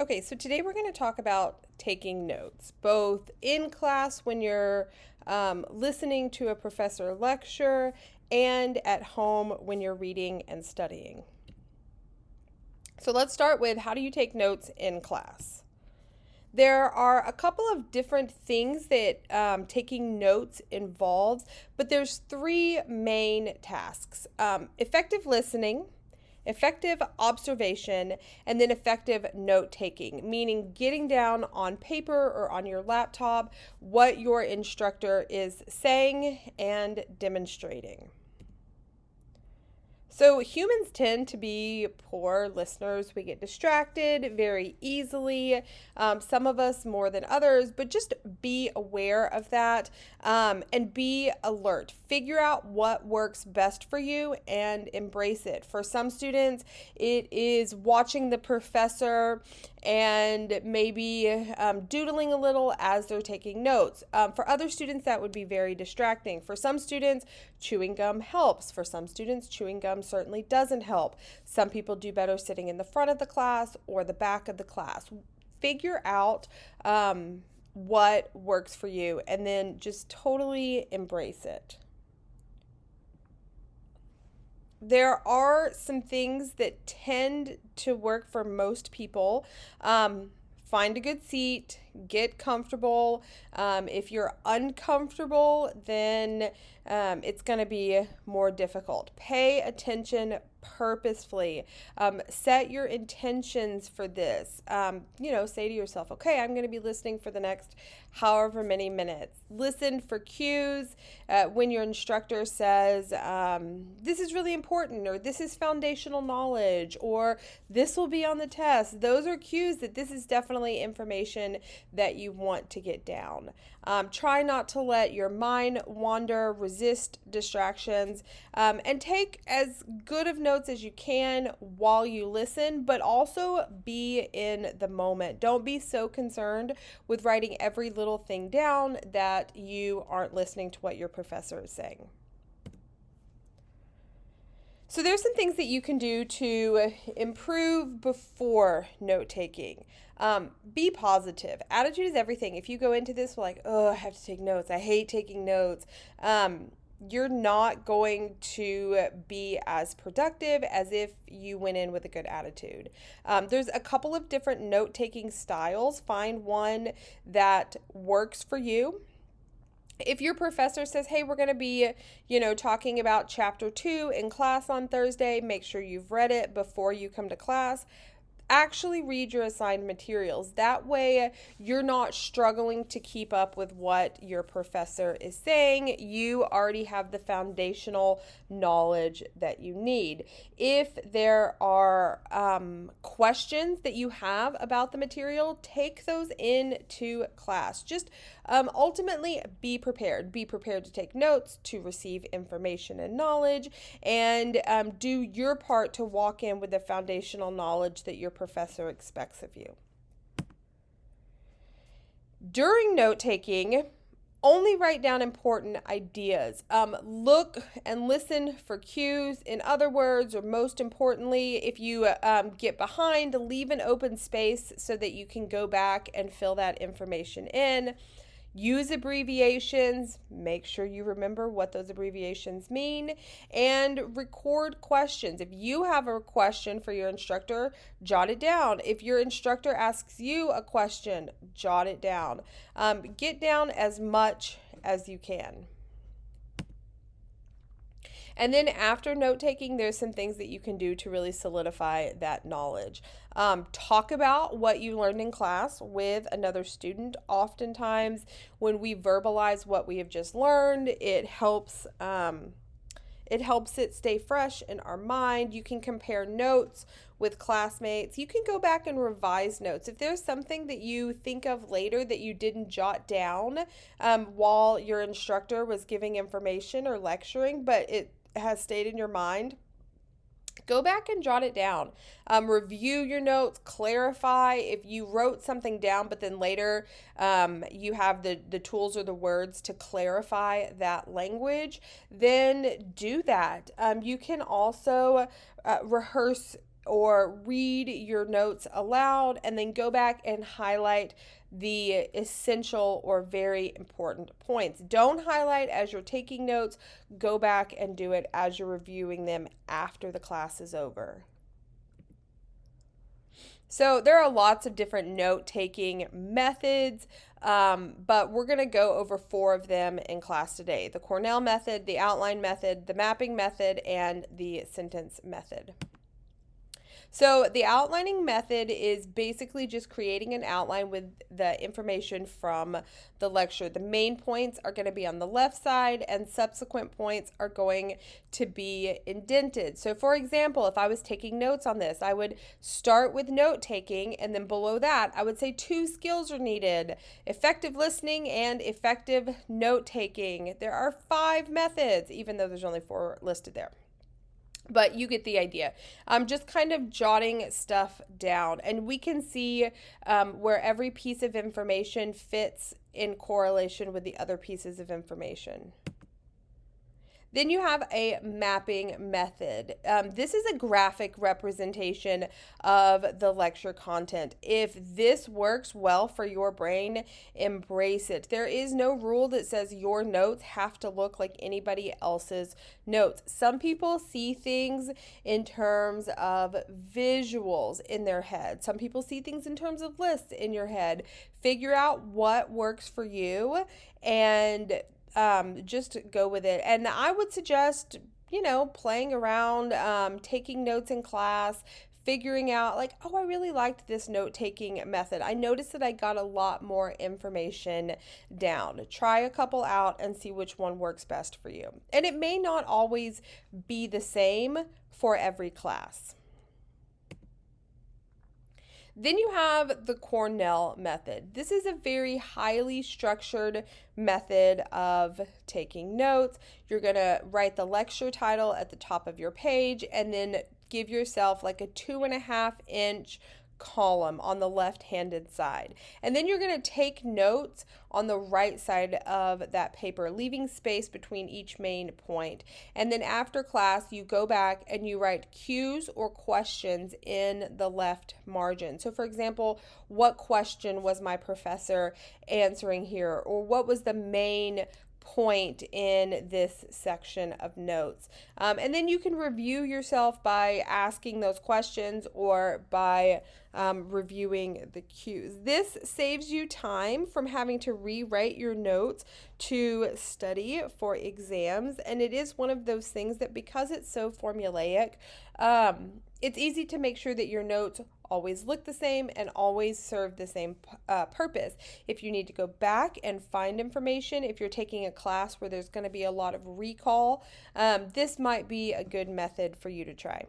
Okay, so today we're going to talk about taking notes, both in class when you're listening to a professor lecture and at home when you're reading and studying. So let's start with, how do you take notes in class? There are a couple of different things that taking notes involves, but there's three main tasks: effective listening, effective observation, and then effective note taking, meaning getting down on paper or on your laptop what your instructor is saying and demonstrating. So humans tend to be poor listeners. We get distracted very easily, some of us more than others, but just be aware of that, and be alert. Figure out what works best for you and embrace it. For some students, it is watching the professor and maybe doodling a little as they're taking notes. For other students, that would be very distracting. For some students, chewing gum helps. For some students, chewing gum certainly doesn't help. Some people do better sitting in the front of the class or the back of the class. Figure out what works for you and then just totally embrace it. There are some things that tend to work for most people. Find a good seat, get comfortable. If you're uncomfortable, then it's going to be more difficult. Pay attention purposefully. Set your intentions for this. Say to yourself, okay, I'm going to be listening for the next however many minutes. Listen for cues when your instructor says, this is really important, or this is foundational knowledge, or this will be on the test. Those are cues that this is definitely information that you want to get down. Try not to let your mind wander, resist distractions, and take as good of notes as you can while you listen, but also be in the moment. Don't be so concerned with writing every little thing down that you aren't listening to what your professor is saying. So there's some things that you can do to improve before note taking. Be positive. Attitude is everything. If you go into this like, oh, I have to take notes, I hate taking notes, you're not going to be as productive as if you went in with a good attitude. There's a couple of different note-taking styles. Find one that works for you. If your professor says, hey, we're going to be, talking about chapter 2 in class on Thursday, make sure you've read it before you come to class. Actually read your assigned materials. That way you're not struggling to keep up with what your professor is saying. You already have the foundational knowledge that you need. If there are questions that you have about the material, take those into class. Just ultimately be prepared. Be prepared to take notes, to receive information and knowledge, and do your part to walk in with the foundational knowledge that your professor expects of you. During note taking, only write down important ideas. Look and listen for cues. In other words, or most importantly, if you get behind, leave an open space so that you can go back and fill that information in. Use abbreviations, make sure you remember what those abbreviations mean, and record questions. If you have a question for your instructor, jot it down. If your instructor asks you a question, jot it down. Get down as much as you can. And then after note taking, there's some things that you can do to really solidify that knowledge. Talk about what you learned in class with another student. Oftentimes, when we verbalize what we have just learned, it helps it stay fresh in our mind. You can compare notes with classmates. You can go back and revise notes. If there's something that you think of later that you didn't jot down while your instructor was giving information or lecturing, but it has stayed in your mind, go back and jot it down. Review your notes, clarify. If you wrote something down, but then later you have the tools or the words to clarify that language, then do that. You can also rehearse or read your notes aloud and then go back and highlight the essential or very important points. Don't highlight as you're taking notes. Go back and do it as you're reviewing them after the class is over. So there are lots of different note-taking methods, but we're going to go over 4 of them in class today: the Cornell method, the outline method, the mapping method, and the sentence method. So the outlining method is basically just creating an outline with the information from the lecture. The main points are going to be on the left side, and subsequent points are going to be indented. So for example, if I was taking notes on this, I would start with note taking, and then below that, I would say 2 skills are needed: effective listening and effective note taking. There are 5 methods, even though there's only 4 listed there. But you get the idea. I'm just kind of jotting stuff down, and we can see where every piece of information fits in correlation with the other pieces of information. Then you have a mapping method. This is a graphic representation of the lecture content. If this works well for your brain, embrace it. There is no rule that says your notes have to look like anybody else's notes. Some people see things in terms of visuals in their head. Some people see things in terms of lists in your head. Figure out what works for you and just go with it. And I would suggest, playing around, taking notes in class, figuring out like, oh, I really liked this note-taking method. I noticed that I got a lot more information down. Try a couple out and see which one works best for you. And it may not always be the same for every class. Then you have the Cornell method. This is a very highly structured method of taking notes. You're going to write the lecture title at the top of your page and then give yourself like a 2.5-inch column on the left-handed side. And then you're going to take notes on the right side of that paper, leaving space between each main point. And then after class, you go back and you write cues or questions in the left margin. So for example, what question was my professor answering here? Or what was the main point in this section of notes? And then you can review yourself by asking those questions or by reviewing the cues. This saves you time from having to rewrite your notes to study for exams, and it is one of those things that, because it's so formulaic, it's easy to make sure that your notes always look the same and always serve the same purpose. If you need to go back and find information, if you're taking a class where there's going to be a lot of recall, this might be a good method for you to try.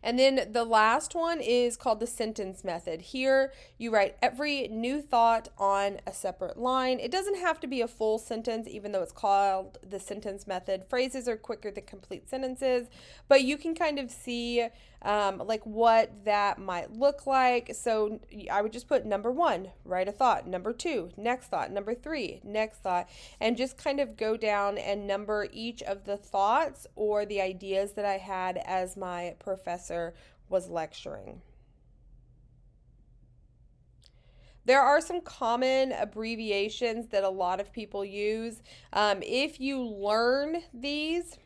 And then the last one is called the sentence method. Here, you write every new thought on a separate line. It doesn't have to be a full sentence, even though it's called the sentence method. Phrases are quicker than complete sentences, but you can kind of see like what that might look like. So I would just put number 1, write a thought. Number 2, next thought. Number 3, next thought. And just kind of go down and number each of the thoughts or the ideas that I had as my professor was lecturing. There are some common abbreviations that a lot of people use. If you learn these,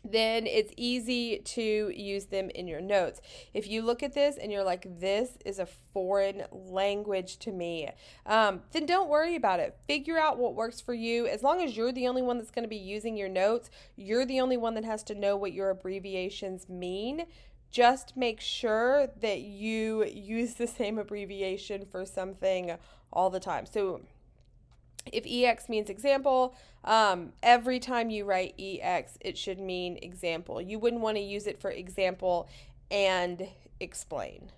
then it's easy to use them in your notes. If you look at this and you're like, this is a foreign language to me, then don't worry about it. Figure out what works for you. As long as you're the only one that's going to be using your notes, you're the only one that has to know what your abbreviations mean. Just make sure that you use the same abbreviation for something all the time. So if EX means example, every time you write EX, it should mean example. You wouldn't want to use it for example and explain.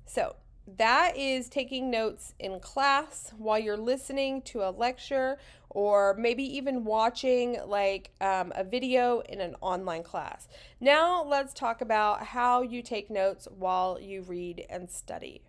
So that is taking notes in class while you're listening to a lecture, or maybe even watching like a video in an online class. Now let's talk about how you take notes while you read and study.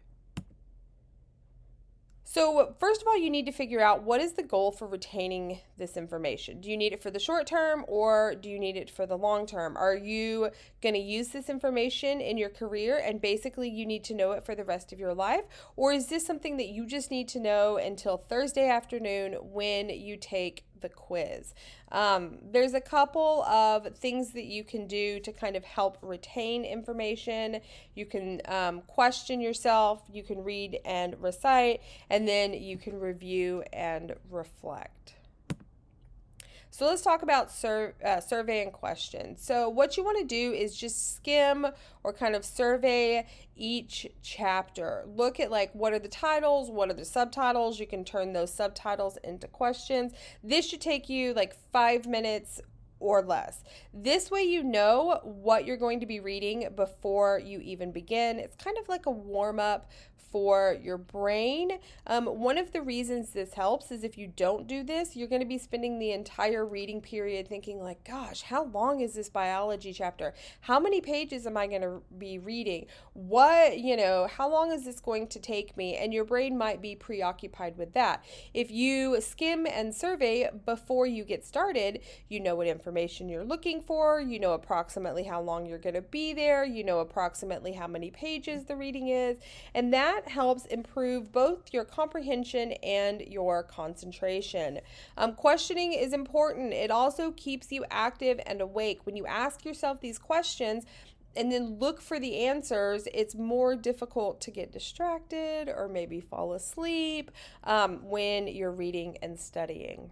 So, first of all, you need to figure out what is the goal for retaining this information. Do you need it for the short term or do you need it for the long term? Are you going to use this information in your career and basically you need to know it for the rest of your life? Or is this something that you just need to know until Thursday afternoon when you take the quiz? There's a couple of things that you can do to kind of help retain information. You can question yourself, you can read and recite, and then you can review and reflect. So let's talk about survey and questions. So what you want to do is just skim or kind of survey each chapter. Look at like what are the titles, what are the subtitles. You can turn those subtitles into questions. This should take you like 5 minutes or less. This way you know what you're going to be reading before you even begin. It's kind of like a warm-up for your brain. One of the reasons this helps is if you don't do this, you're going to be spending the entire reading period thinking like, gosh, how long is this biology chapter? How many pages am I going to be reading? How long is this going to take me? And your brain might be preoccupied with that. If you skim and survey before you get started, you know what information you're looking for, you know approximately how long you're going to be there, you know approximately how many pages the reading is, and that helps improve both your comprehension and your concentration. Questioning is important. It also keeps you active and awake. When you ask yourself these questions and then look for the answers, it's more difficult to get distracted or maybe fall asleep when you're reading and studying.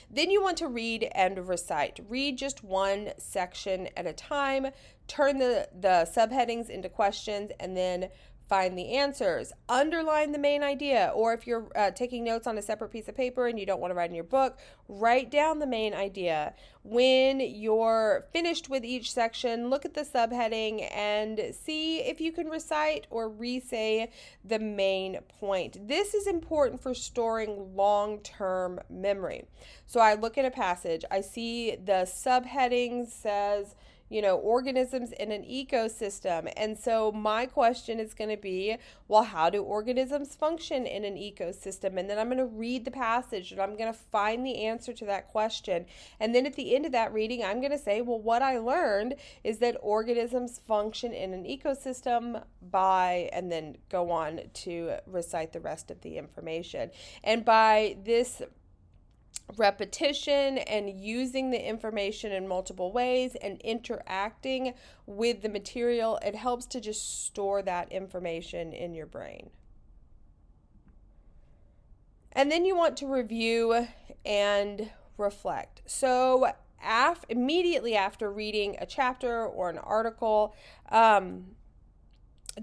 Then you want to read and recite. Read just one section at a time. Turn the subheadings into questions and then find the answers. Underline the main idea, or if you're taking notes on a separate piece of paper and you don't want to write in your book, write down the main idea. When you're finished with each section, look at the subheading and see if you can recite or re-say the main point. This is important for storing long-term memory. So I look at a passage, I see the subheading says, organisms in an ecosystem. And so my question is going to be, well, how do organisms function in an ecosystem? And then I'm going to read the passage and I'm going to find the answer to that question. And then at the end of that reading, I'm going to say, well, what I learned is that organisms function in an ecosystem by, and then go on to recite the rest of the information. And by this repetition and using the information in multiple ways and interacting with the material, it helps to just store that information in your brain. And then you want to review and reflect. So immediately after reading a chapter or an article,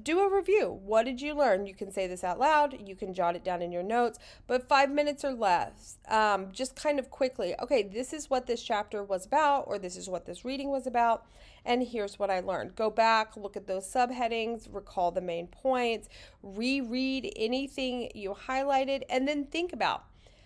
do a review. What did you learn? You can say this out loud. You can jot it down in your notes, but 5 minutes or less. Just kind of quickly, okay, this is what this chapter was about, or this is what this reading was about, and here's what I learned. Go back, look at those subheadings, recall the main points, reread anything you highlighted, and then think about,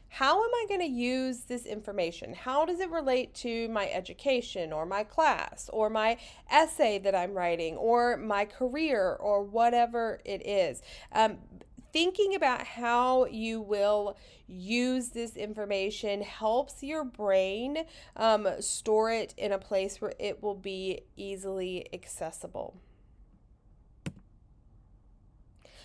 how am I going to use this information? How does it relate to my education or my class or my essay that I'm writing or my career or whatever it is? Thinking about how you will use this information helps your brain store it in a place where it will be easily accessible.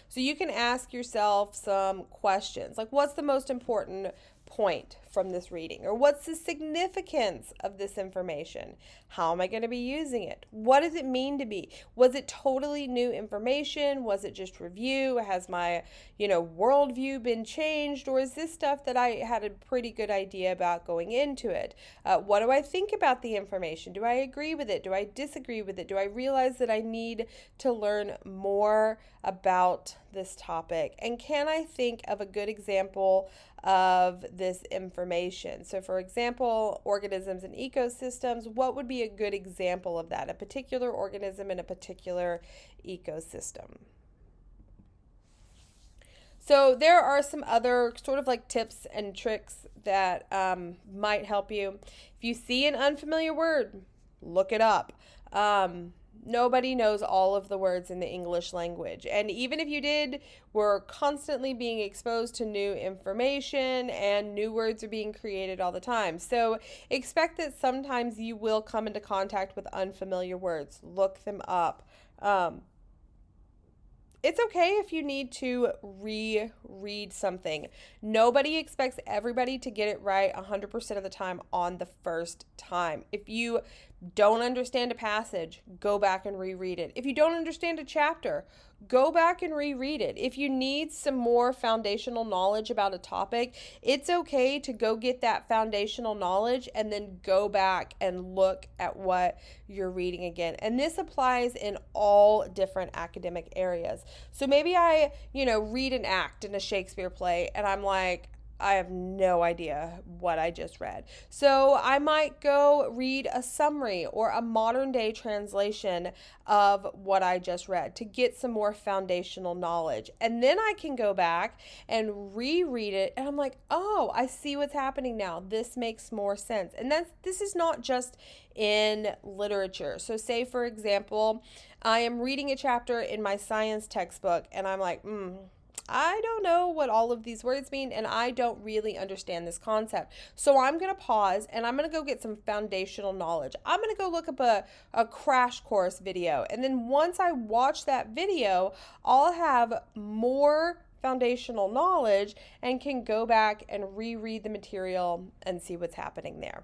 So you can ask yourself some questions like, what's the most important point from this reading? Or what's the significance of this information? How am I going to be using it? What does it mean to me? Was it totally new information? Was it just review? Has my, worldview been changed? Or is this stuff that I had a pretty good idea about going into it? What do I think about the information? Do I agree with it? Do I disagree with it? Do I realize that I need to learn more about this topic? And can I think of a good example of this information? So for example, organisms and ecosystems, what would be a good example of that? A particular organism in a particular ecosystem. So there are some other sort of like tips and tricks that might help you. If you see an unfamiliar word, look it up. Nobody knows all of the words in the English language. And even if you did, we're constantly being exposed to new information and new words are being created all the time. So expect that sometimes you will come into contact with unfamiliar words. Look them up. It's okay if you need to reread something. Nobody expects everybody to get it right 100% of the time on the first time. If you don't understand a passage, go back and reread it. If you don't understand a chapter, go back and reread it. If you need some more foundational knowledge about a topic, it's okay to go get that foundational knowledge and then go back and look at what you're reading again. And this applies in all different academic areas. So maybe I, read an act in a Shakespeare play and I'm like, I have no idea what I just read. So I might go read a summary or a modern day translation of what I just read to get some more foundational knowledge. And then I can go back and reread it and I'm like, oh, I see what's happening now. This makes more sense. And this is not just in literature. So say, for example, I am reading a chapter in my science textbook and I'm like, I don't know what all of these words mean, and I don't really understand this concept. So I'm going to pause, and I'm going to go get some foundational knowledge. I'm going to go look up a crash course video, and then once I watch that video, I'll have more foundational knowledge and can go back and reread the material and see what's happening there.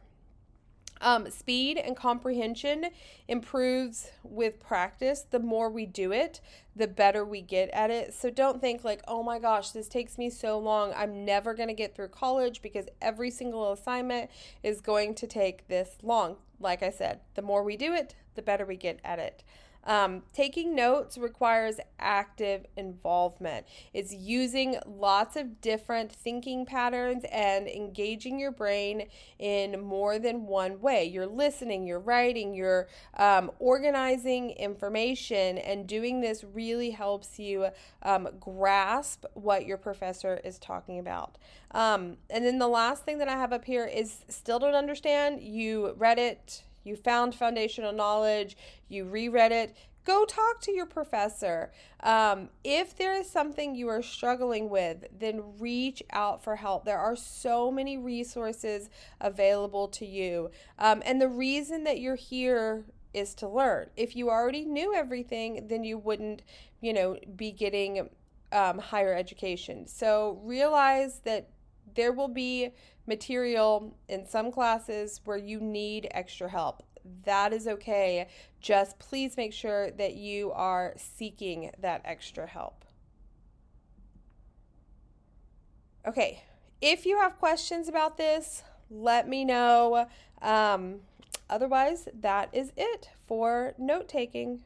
Speed and comprehension improves with practice. The more we do it, the better we get at it. So don't think like, oh my gosh, this takes me so long. I'm never going to get through college because every single assignment is going to take this long. Like I said, the more we do it, the better we get at it. Taking notes requires active involvement. It's using lots of different thinking patterns and engaging your brain in more than one way. You're listening, you're writing, you're organizing information, and doing this really helps you grasp what your professor is talking about. And then the last thing that I have up here is still don't understand. You read it. You found foundational knowledge, you reread it, go talk to your professor. If there is something you are struggling with, then reach out for help. There are so many resources available to you. And the reason that you're here is to learn. If you already knew everything, then you wouldn't, be getting higher education. So realize that there will be material in some classes where you need extra help. That is okay. Just please make sure that you are seeking that extra help. Okay, if you have questions about this, let me know. Otherwise, that is it for note taking.